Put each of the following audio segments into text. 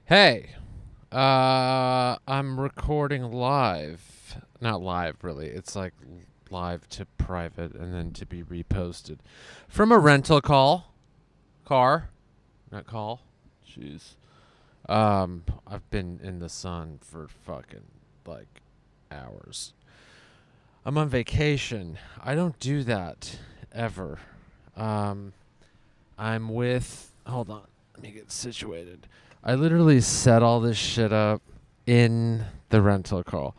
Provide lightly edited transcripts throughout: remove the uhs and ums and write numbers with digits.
Hey, I'm recording live. Not live, really. It's like live to private and then to be reposted. From a rental car. Not call. Jeez. I've been in the sun for fucking, like, hours. I'm on vacation. I don't do that, ever. I'm with... Hold on. Let me get situated. I literally set all this shit up in the rental car.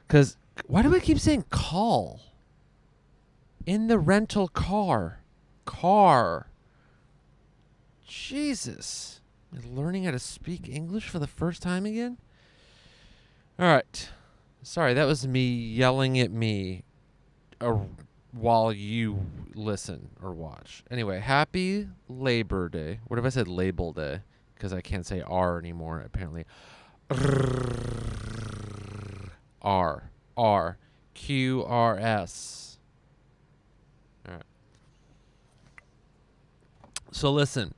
Because, why do I keep saying call? In the rental car. Jesus. I'm learning how to speak English for the first time again? Alright. Sorry, that was me yelling at me while you listen or watch. Anyway, happy Labor Day. What if I said Label Day? Because I can't say R anymore, apparently. R. QRS. All right. So listen.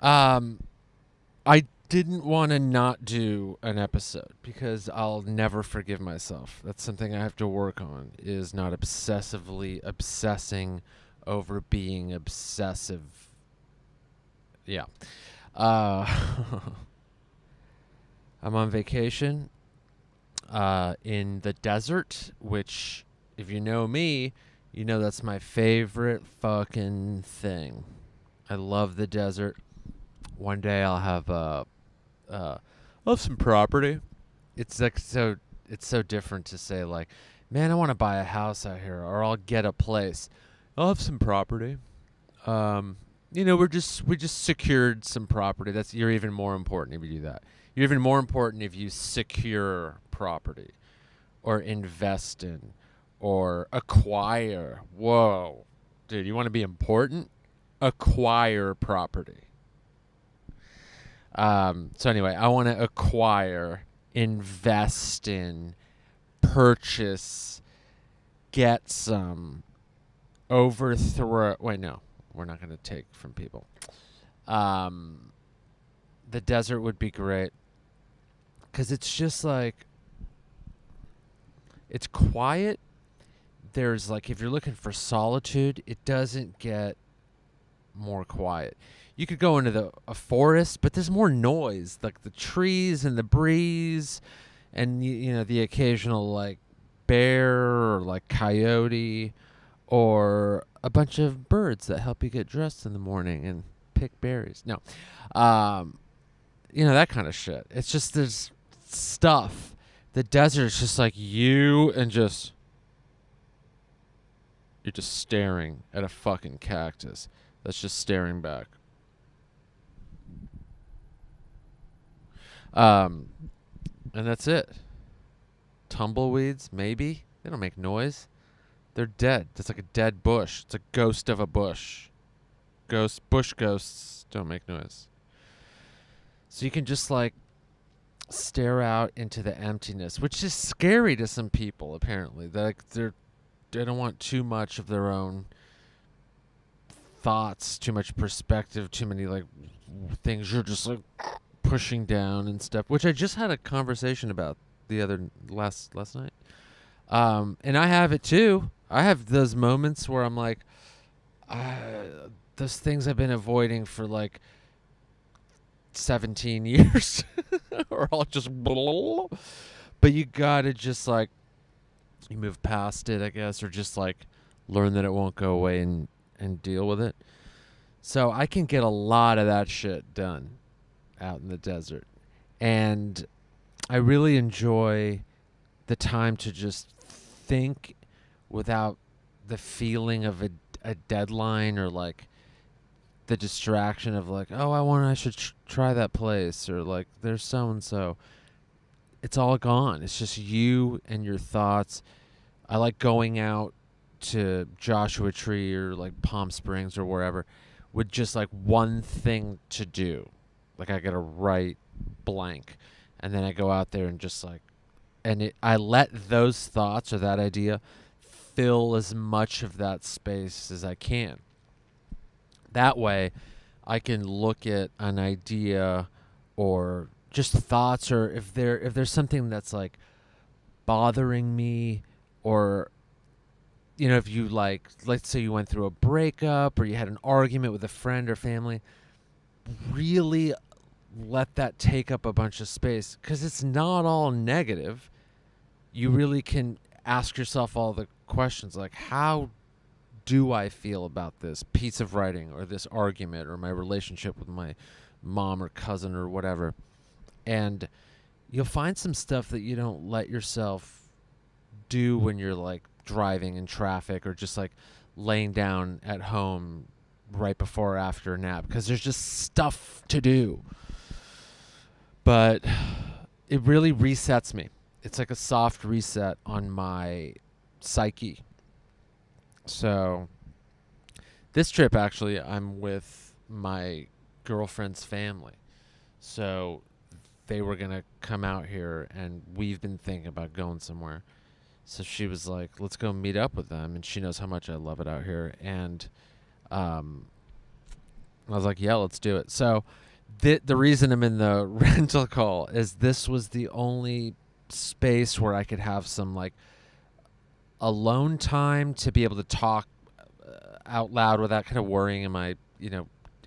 I didn't want to not do an episode because I'll never forgive myself. That's something I have to work on, is not obsessively obsessing over being obsessive. Yeah. I'm on vacation in the desert, which, if you know me, you know that's my favorite fucking thing. I love the desert. One day I'll have some property. It's like it's so different to say, like, man, I want to buy a house out here, or I'll get a place. I'll have some property. You know, we just secured some property. You're even more important if you do that. You're even more important if you secure property or invest in or acquire. Whoa. Dude, you want to be important? Acquire property. So anyway, I want to acquire, invest in, purchase, get some, overthrow. Wait, no. We're not going to take from people. The desert would be great because it's just like, it's quiet. There's like, if you're looking for solitude, it doesn't get more quiet. You could go into a forest, but there's more noise, like the trees and the breeze and, you know, the occasional like bear or like coyote or a bunch of birds that help you get dressed in the morning and pick berries. No. You know, that kind of shit. It's just, there's stuff. The desert is just like you and just, you're just staring at a fucking cactus that's just staring back. And that's it. Tumbleweeds, maybe. They don't make noise. They're dead. It's like a dead bush. It's a ghost of a bush. Bush ghosts don't make noise. So you can just like stare out into the emptiness, which is scary to some people, apparently. They don't want too much of their own thoughts, too much perspective, too many like things you're just like pushing down and stuff, which I just had a conversation about last night. And I have it too. I have those moments where I'm like, those things I've been avoiding for like 17 years or I'll just but you gotta just like, you move past it, I guess, or just like learn that it won't go away and deal with it. So I can get a lot of that shit done out in the desert. And I really enjoy the time to just think without the feeling of a deadline or like the distraction of like, oh, I should try that place, or like there's so and so. It's all gone. It's just you and your thoughts. I like going out to Joshua Tree or like Palm Springs or wherever with just like one thing to do. Like I gotta write blank, and then I go out there and just like, and I let those thoughts or that idea fill as much of that space as I can. That way, I can look at an idea or just thoughts, or if there's something that's like bothering me, or if you like, let's say you went through a breakup or you had an argument with a friend or family, really let that take up a bunch of space, because it's not all negative. You really can ask yourself all the questions like, how do I feel about this piece of writing or this argument or my relationship with my mom or cousin or whatever? And you'll find some stuff that you don't let yourself do when you're like driving in traffic or just like laying down at home right before or after a nap, because there's just stuff to do. But it really resets me. It's like a soft reset on my psyche. So this trip, actually, I'm with my girlfriend's family. So they were going to come out here, and we've been thinking about going somewhere. So she was like, let's go meet up with them. And she knows how much I love it out here. And I was like, yeah, let's do it. So the reason I'm in the rental call is this was the only space where I could have some like alone time to be able to talk out loud without kind of worrying, am I,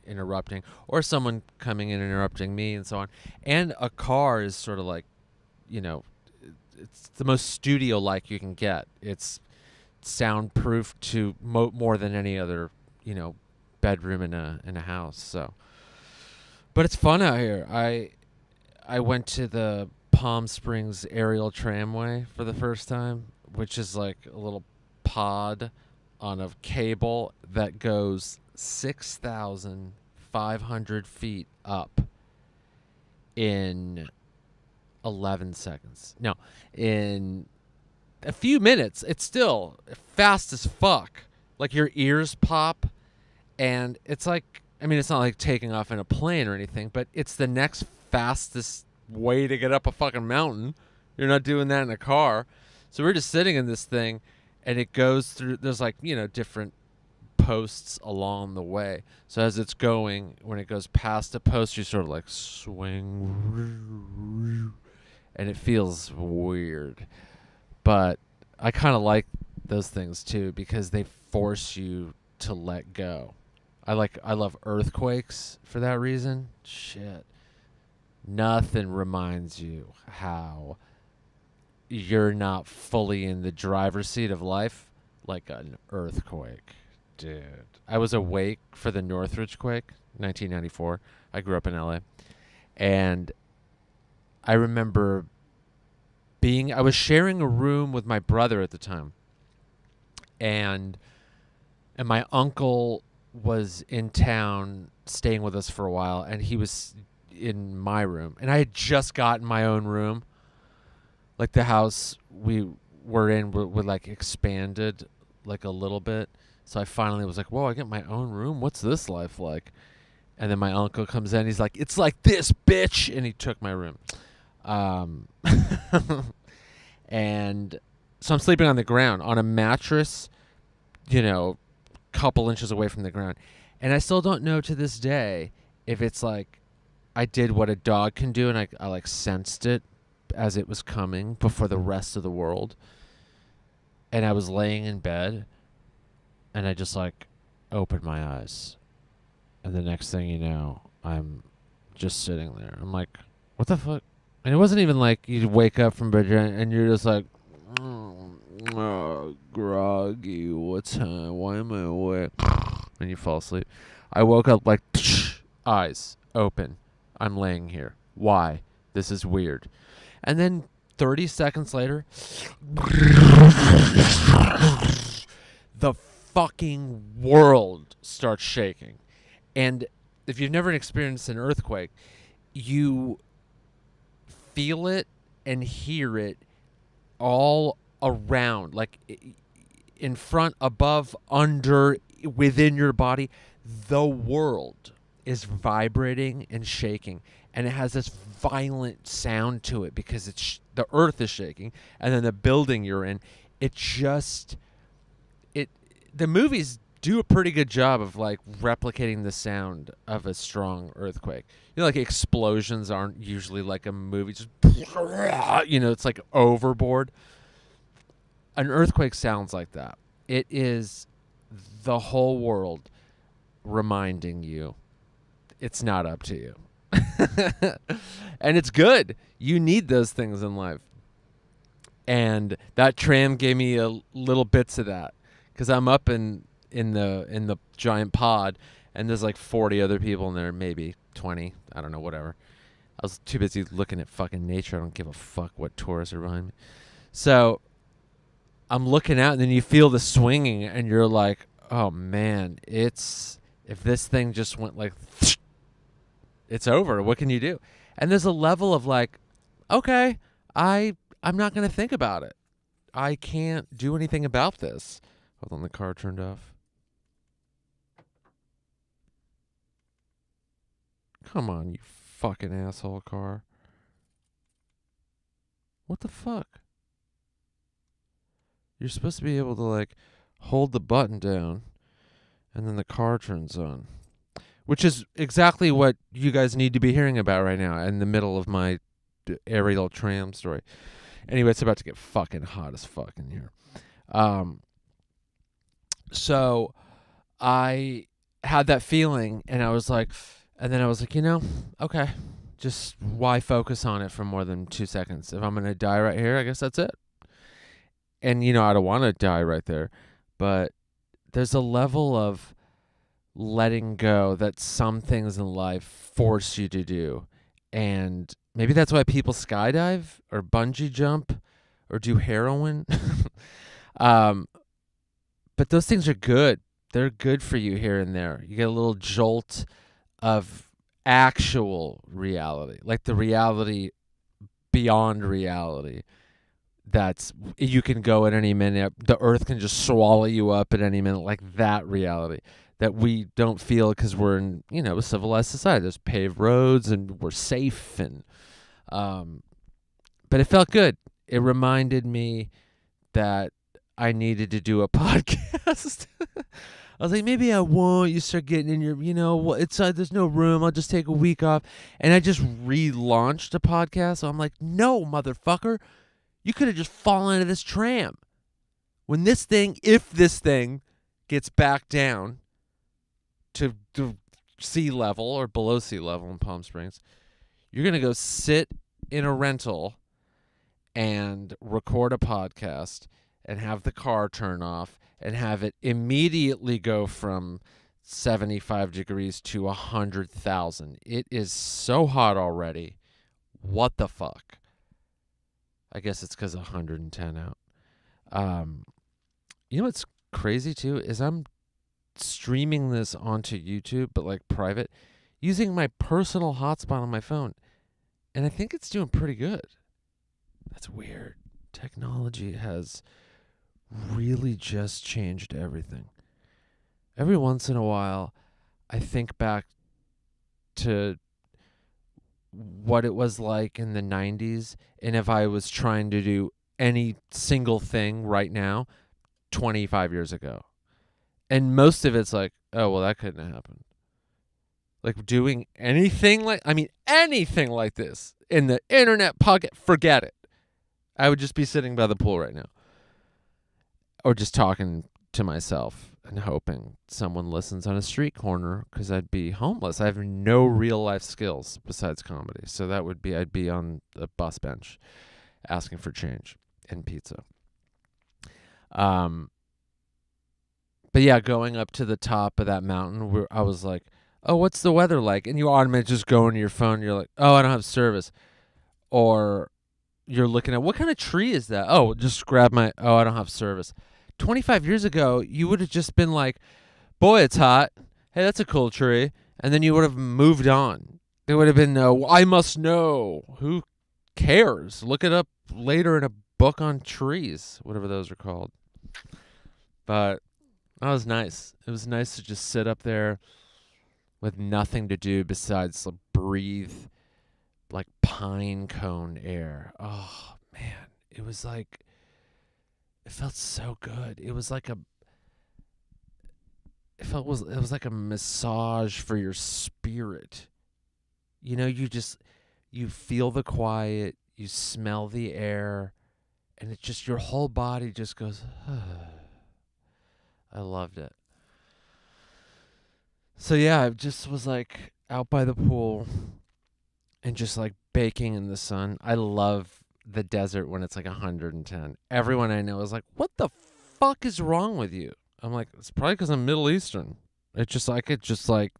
interrupting, or someone coming in and interrupting me and so on. And a car is sort of like, it's the most studio-like you can get. It's soundproof to more than any other, bedroom in a house. So, but it's fun out here. I went to the Palm Springs aerial tramway for the first time, which is like a little pod on a cable that goes 6,500 feet up in 11 seconds. No, in a few minutes. It's still fast as fuck. Like your ears pop, and it's like, it's not like taking off in a plane or anything, but it's the next fastest way to get up a fucking mountain. You're not doing that in a car. So we're just sitting in this thing, and it goes through, there's like, different posts along the way. So as it's going, when it goes past a post, you sort of like swing, and it feels weird. But I kind of like those things too, because they force you to let go. I love earthquakes for that reason. Shit. Nothing reminds you how you're not fully in the driver's seat of life like an earthquake. Dude. I was awake for the Northridge quake, 1994. I grew up in LA. And I remember I was sharing a room with my brother at the time. And my uncle was in town staying with us for a while, and he was in my room. And I had just gotten my own room. Like the house we were in would like expanded like a little bit. So I finally was like, whoa, I get my own room? What's this life like? And then my uncle comes in. He's like, it's like this, bitch. And he took my room. And so I'm sleeping on the ground on a mattress, couple inches away from the ground. And I still don't know to this day if it's like I did what a dog can do, and I like sensed it as it was coming before the rest of the world. And I was laying in bed, and I just like opened my eyes. And the next thing you know, I'm just sitting there. I'm like, what the fuck? And it wasn't even like you wake up from bed and you're just like, groggy, what's why am I awake? And you fall asleep. I woke up like, eyes open. I'm laying here. Why? This is weird. And then 30 seconds later, the fucking world starts shaking. And if you've never experienced an earthquake, you feel it and hear it all around, like in front, above, under, within your body. The world is vibrating and shaking, and it has this violent sound to it because it's the earth is shaking, and then the building you're in, the movie's do a pretty good job of like replicating the sound of a strong earthquake. Like explosions aren't usually like a movie, just it's like overboard. An earthquake sounds like that. It is the whole world reminding you it's not up to you. And it's good. You need those things in life. And that tram gave me a little bits of that, because I'm up in the giant pod, and there's like 40 other people in there, maybe 20. I don't know, whatever. I was too busy looking at fucking nature. I don't give a fuck what tourists are behind me. So I'm looking out, and then you feel the swinging, and you're like, oh man, if this thing just went like, it's over. What can you do? And there's a level of like, okay, I'm not going to think about it. I can't do anything about this. Hold on, the car turned off. Come on, you fucking asshole car. What the fuck? You're supposed to be able to like hold the button down and then the car turns on. Which is exactly what you guys need to be hearing about right now in the middle of my aerial tram story. Anyway, it's about to get fucking hot as fuck in here. So I had that feeling, and I was like, okay, just why focus on it for more than 2 seconds? If I'm going to die right here, I guess that's it. And, I don't want to die right there, but there's a level of letting go that some things in life force you to do. And maybe that's why people skydive or bungee jump or do heroin. But those things are good. They're good for you here and there. You get a little jolt of actual reality, like the reality beyond reality. That's, you can go at any minute. The earth can just swallow you up at any minute, like that reality that we don't feel because we're in, a civilized society. There's paved roads and we're safe. And but it felt good. It reminded me that I needed to do a podcast. I was like, maybe I won't. You start getting in your, it's there's no room. I'll just take a week off. And I just relaunched a podcast. So I'm like, no, motherfucker. You could have just fallen into this tram. When if this thing gets back down to sea level or below sea level in Palm Springs, you're going to go sit in a rental and record a podcast and have the car turn off and have it immediately go from 75 degrees to 100,000. It is so hot already. What the fuck? I guess it's because 110 out. What's crazy too is I'm streaming this onto YouTube, but like private, using my personal hotspot on my phone. And I think it's doing pretty good. That's weird. Technology has really just changed everything. Every once in a while, I think back to what it was like in the 90s, and if I was trying to do any single thing right now 25 years ago. And most of it's like, oh, well, that couldn't have happened. Like doing anything like this in the internet pocket, forget it. I would just be sitting by the pool right now. Or just talking to myself and hoping someone listens on a street corner, because I'd be homeless. I have no real life skills besides comedy. So that would be, I'd be on a bus bench asking for change and pizza. But yeah, going up to the top of that mountain, I was like, oh, what's the weather like? And you automatically just go into your phone. And you're like, oh, I don't have service. Or you're looking at, what kind of tree is that? Oh, just grab I don't have service. 25 years ago, you would have just been like, boy, it's hot. Hey, that's a cool tree. And then you would have moved on. There would have been no, I must know. Who cares? Look it up later in a book on trees, whatever those are called. But that was nice. It was nice to just sit up there with nothing to do besides breathe like pine cone air. Oh, man. It was like, it felt so good. It was like it was like a massage for your spirit. You know, you feel the quiet, you smell the air, and it just your whole body just goes. I loved it. So yeah, I just was like out by the pool and just like baking in the sun. I love the desert when it's like 110. Everyone I know is like, "What the fuck is wrong with you?" I'm like, "It's probably because I'm Middle Eastern. It's just I could just like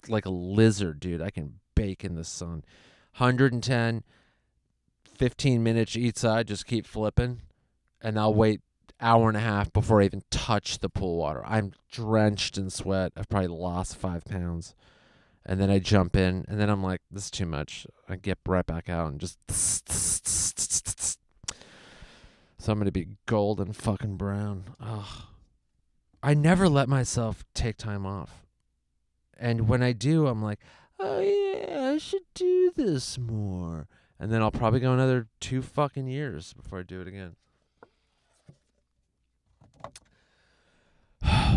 a lizard, dude. I can bake in the sun. 110, 15 minutes each side, just keep flipping, and I'll wait hour and a half before I even touch the pool water. I'm drenched in sweat. I've probably lost 5 pounds. And then I jump in, and then I'm like, this is too much. I get right back out and just. So I'm going to be golden fucking brown. Ugh. I never let myself take time off. And when I do, I'm like, oh yeah, I should do this more. And then I'll probably go another 2 fucking years before I do it again.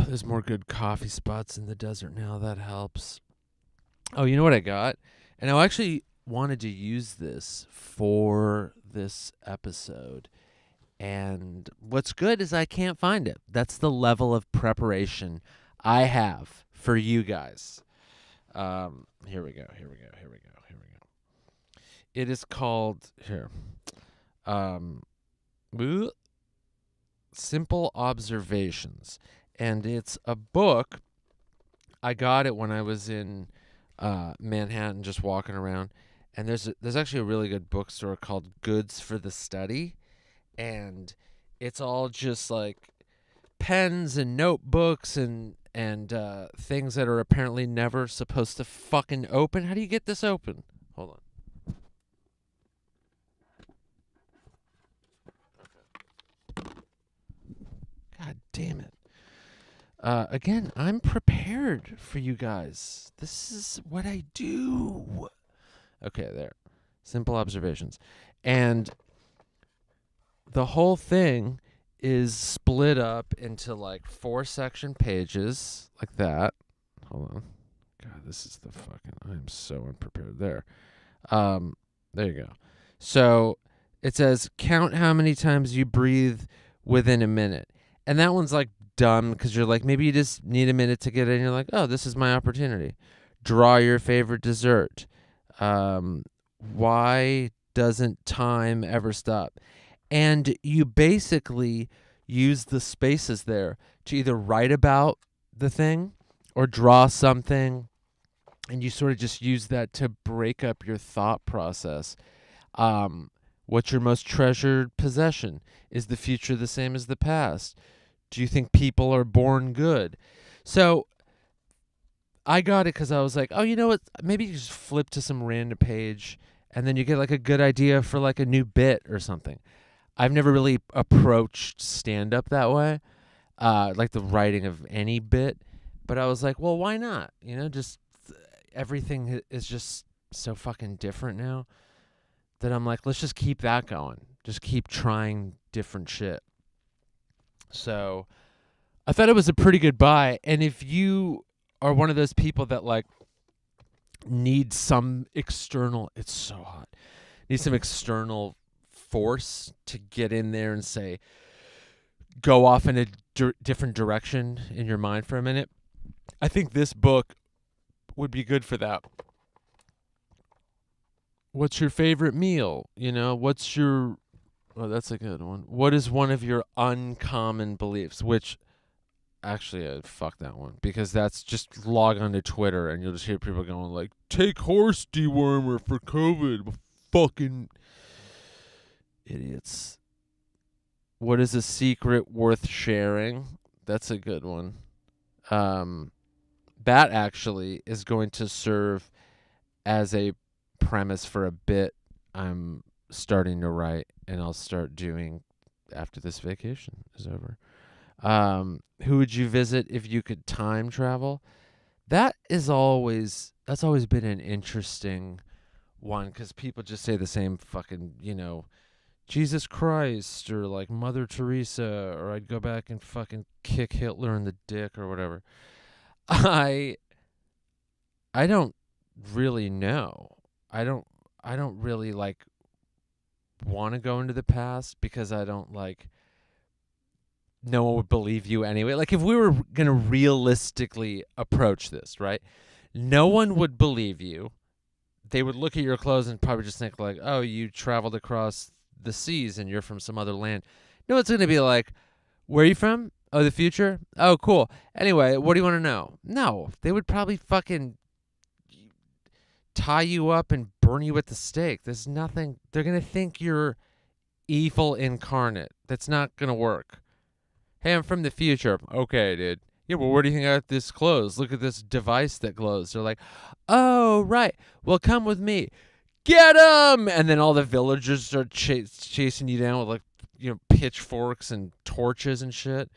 There's more good coffee spots in the desert now. That helps. Oh, you know what I got? And I actually wanted to use this for this episode. And what's good is I can't find it. That's the level of preparation I have for you guys. Here we go. It is called, Simple Observations. And it's a book. I got it when I was in Manhattan, just walking around, and there's actually a really good bookstore called Goods for the Study, and it's all just like pens and notebooks and things that are apparently never supposed to fucking open. How do you get this open? Hold on. God damn it. Again, I'm prepared for you guys. This is what I do. Okay, there. Simple Observations. And the whole thing is split up into like 4-section pages, like that. Hold on. God, this is the fucking... I'm so unprepared. There. There you go. So it says, count how many times you breathe within a minute. And that one's like dumb because you're like, maybe you just need a minute to get in. You're like, oh, this is my opportunity. Draw your favorite dessert. Why doesn't time ever stop? And you basically use the spaces there to either write about the thing or draw something. And you sort of just use that to break up your thought process. What's your most treasured possession? Is the future the same as the past? Do you think people are born good? So I got it because I was like, oh, you know what? Maybe you just flip to some random page and then you get like a good idea for like a new bit or something. I've never really approached stand-up that way, like the writing of any bit. But I was like, well, why not? You know, just everything is just so fucking different now that I'm like, let's just keep that going. Just keep trying different shit. So I thought it was a pretty good buy. And if you are one of those people that like need some external, it's so hot, need some external force to get in there and say, go off in a different direction in your mind for a minute, I think this book would be good for that. What's your favorite meal? You know, what's your... Oh, that's a good one. What is one of your uncommon beliefs? Which, actually, fuck that one. Because that's just log on to Twitter and you'll just hear people going like, take horse dewormer for COVID. Fucking idiots. What is a secret worth sharing? That's a good one. That actually is going to serve as a premise for a bit I'm starting to write, and I'll start doing after this vacation is over. Who would you visit if you could time travel? That's always been an interesting one because people just say the same fucking, Jesus Christ or like Mother Teresa, or I'd go back and fucking kick Hitler in the dick or whatever. I I don't really know. I don't really like want to go into the past because I don't like no one would believe you anyway. Like if we were going to realistically approach this, right? No one would believe you. They would look at your clothes and probably just think like, "Oh, you traveled across the seas and you're from some other land." No, it's going to be like, "Where are you from? Oh, the future? Oh, cool. Anyway, what do you want to know?" No, they would probably fucking tie you up and burn you at the stake. There's nothing. They're going to think you're evil incarnate. That's not going to work. Hey, I'm from the future. Okay, dude. Yeah, well, where do you think I got this clothes? Look at this device that glows. They're like, oh, right. Well, come with me. Get him! And then all the villagers start chasing you down with, like, pitchforks and torches and shit.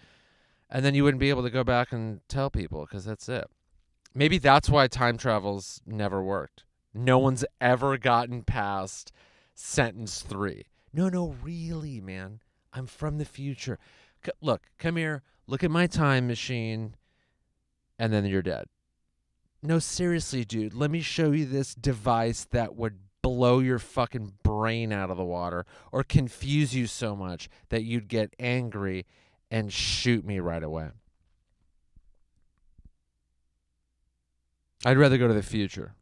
And then you wouldn't be able to go back and tell people because that's it. Maybe that's why time travel's never worked. No one's ever gotten past sentence 3. No, really, man. I'm from the future. Look, come here. Look at my time machine. And then you're dead. No, seriously, dude. Let me show you this device that would blow your fucking brain out of the water or confuse you so much that you'd get angry and shoot me right away. I'd rather go to the future.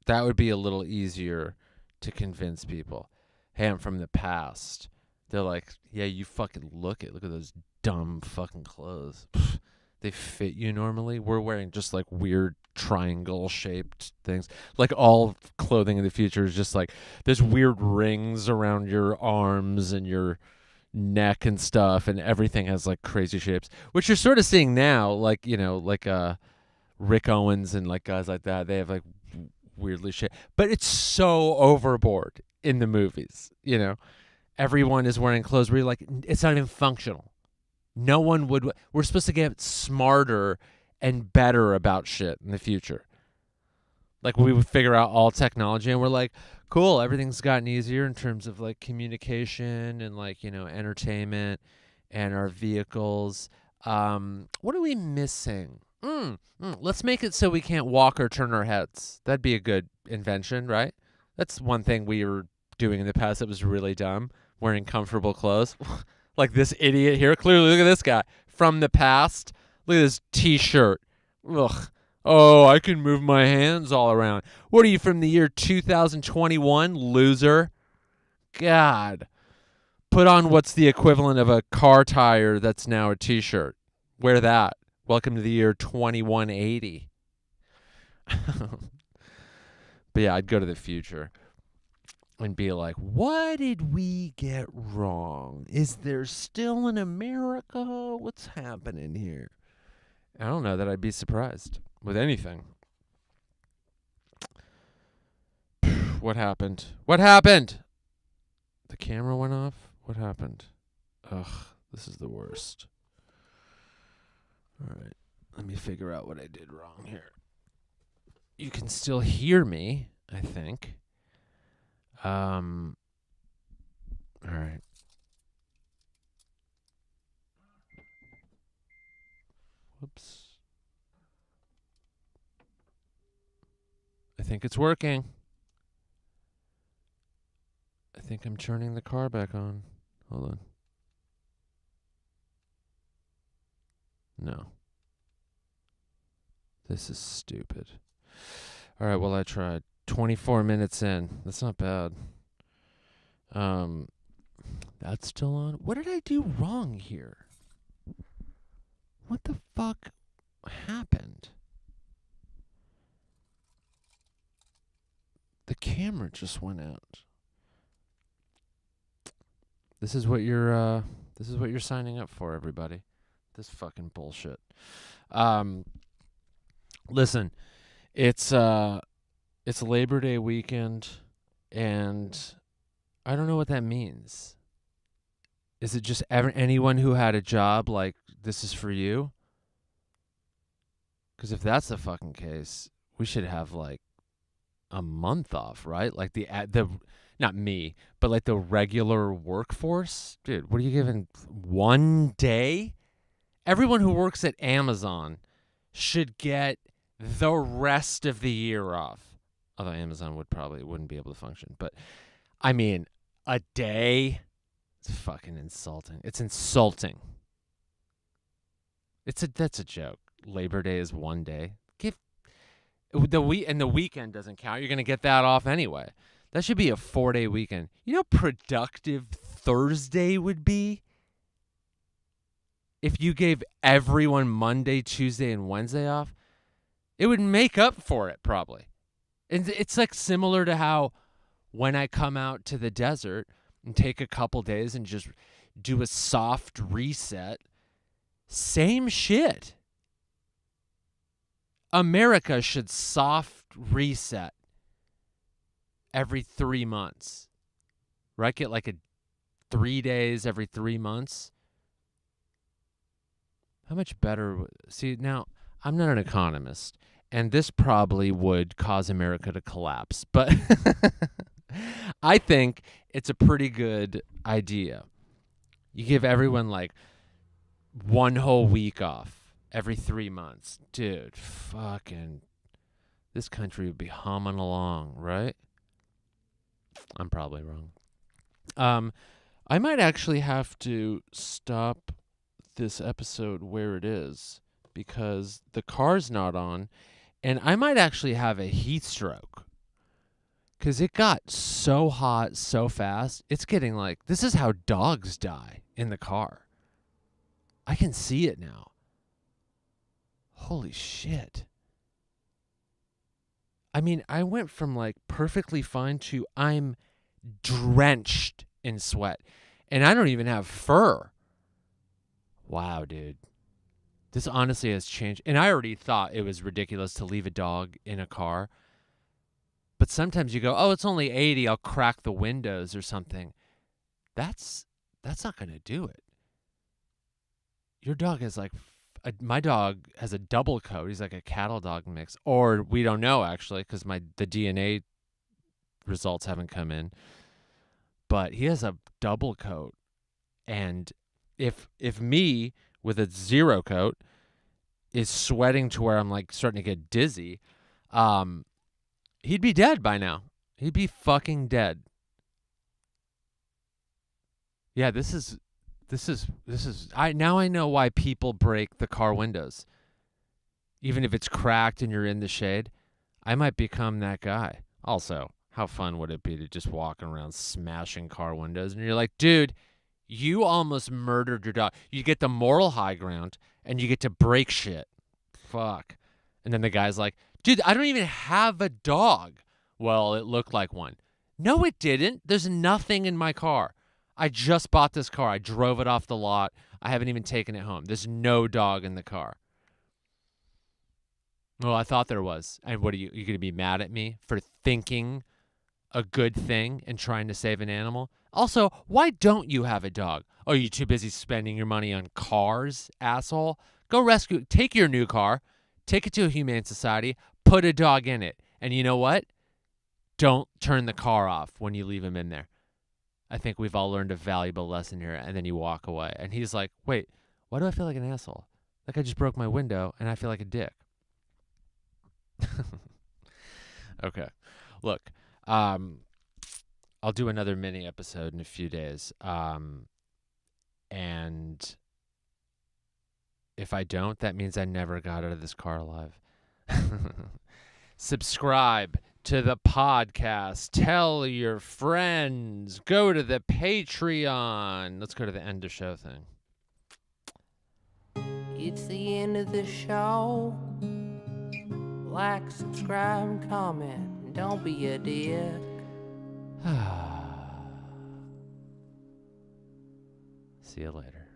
That would be a little easier to convince people. Hey, I'm from the past. They're like, yeah, you fucking look at those dumb fucking clothes. Pfft, they fit you normally. We're wearing just like weird triangle shaped things. Like all clothing in the future is just like there's weird rings around your arms and your neck and stuff, and everything has like crazy shapes, which you're sort of seeing now, like, like Rick Owens and like guys like that. They have like weirdly shaped, but it's so overboard in the movies, Everyone is wearing clothes where you're like, it's not even functional. No one would. We're supposed to get smarter and better about shit in the future. Like we would figure out all technology and we're like, cool, everything's gotten easier in terms of like communication and like, entertainment and our vehicles. What are we missing? Let's make it so we can't walk or turn our heads. That'd be a good invention, right? That's one thing we were doing in the past that was really dumb. Wearing comfortable clothes. Like this idiot here. Clearly, look at this guy. From the past. Look at this t-shirt. Ugh. Oh, I can move my hands all around. What are you, from the year 2021, loser? God. Put on what's the equivalent of a car tire that's now a t-shirt. Wear that. Welcome to the year 2180. But yeah, I'd go to the future and be like, what did we get wrong? Is there still an America? What's happening here? I don't know that I'd be surprised with anything. What happened? What happened? The camera went off? What happened? Ugh, this is the worst. All right, let me figure out what I did wrong here. You can still hear me, I think. All right. Whoops. I think it's working. I think I'm turning the car back on. Hold on. No. This is stupid. All right, well, I tried. 24 minutes in. That's not bad. That's still on. What did I do wrong here? What the fuck happened? The camera just went out. This is what you're signing up for, everybody. This fucking bullshit. Listen, it's Labor Day weekend, and I don't know what that means. Is it just anyone who had a job, like, this is for you? Because if that's the fucking case, we should have, like, a month off, right? Like, not me, but like the regular workforce, dude, what are you giving 1 day? Everyone who works at Amazon should get the rest of the year off. Although Amazon wouldn't be able to function. But I mean, a day? It's fucking insulting. It's insulting. That's a joke. Labor Day is 1 day. And the weekend doesn't count. You're gonna get that off anyway. That should be a 4-day weekend. You know how productive Thursday would be? If you gave everyone Monday, Tuesday, and Wednesday off, it would make up for it probably. And it's like similar to how when I come out to the desert and take a couple days and just do a soft reset, same shit. America should soft reset every 3 months. Right? Get like 3 days every 3 months. How much better? See, now, I'm not an economist, and this probably would cause America to collapse, but I think it's a pretty good idea. You give everyone like 1 whole week off every 3 months. Dude, fucking, this country would be humming along, right? I'm probably wrong. I might actually have to stop this episode where it is because the car's not on, and I might actually have a heat stroke because it got so hot so fast. It's getting like, this is how dogs die in the car. I can see it now. Holy shit. I mean, I went from like perfectly fine to I'm drenched in sweat, and I don't even have fur. Wow, dude. This honestly has changed. And I already thought it was ridiculous to leave a dog in a car. But sometimes you go, oh, it's only 80. I'll crack the windows or something. That's not going to do it. Your dog has like, my dog has a double coat. He's like a cattle dog mix. Or we don't know, actually, because the DNA results haven't come in. But he has a double coat. And if me with a 0 coat is sweating to where I'm like starting to get dizzy, he'd be dead by now. He'd be fucking dead. Yeah, this is I know why people break the car windows. Even if it's cracked and you're in the shade, I might become that guy. Also, how fun would it be to just walk around smashing car windows and you're like, dude, you almost murdered your dog. You get the moral high ground, and you get to break shit. Fuck. And then the guy's like, dude, I don't even have a dog. Well, it looked like one. No, it didn't. There's nothing in my car. I just bought this car. I drove it off the lot. I haven't even taken it home. There's no dog in the car. Well, I thought there was. And what are you going to be mad at me for thinking a good thing and trying to save an animal? Also, why don't you have a dog? Oh, you're too busy spending your money on cars, asshole? Go rescue. Take your new car, take it to a humane society, put a dog in it. And you know what? Don't turn the car off when you leave him in there. I think we've all learned a valuable lesson here. And then you walk away. And he's like, wait, why do I feel like an asshole? Like I just broke my window and I feel like a dick. Okay. Look, I'll do another mini episode in a few days. And if I don't, that means I never got out of this car alive. Subscribe to the podcast. Tell your friends. Go to the Patreon. Let's go to the end of show thing. It's the end of the show. Like, subscribe, and comment. And don't be a dick. See you later.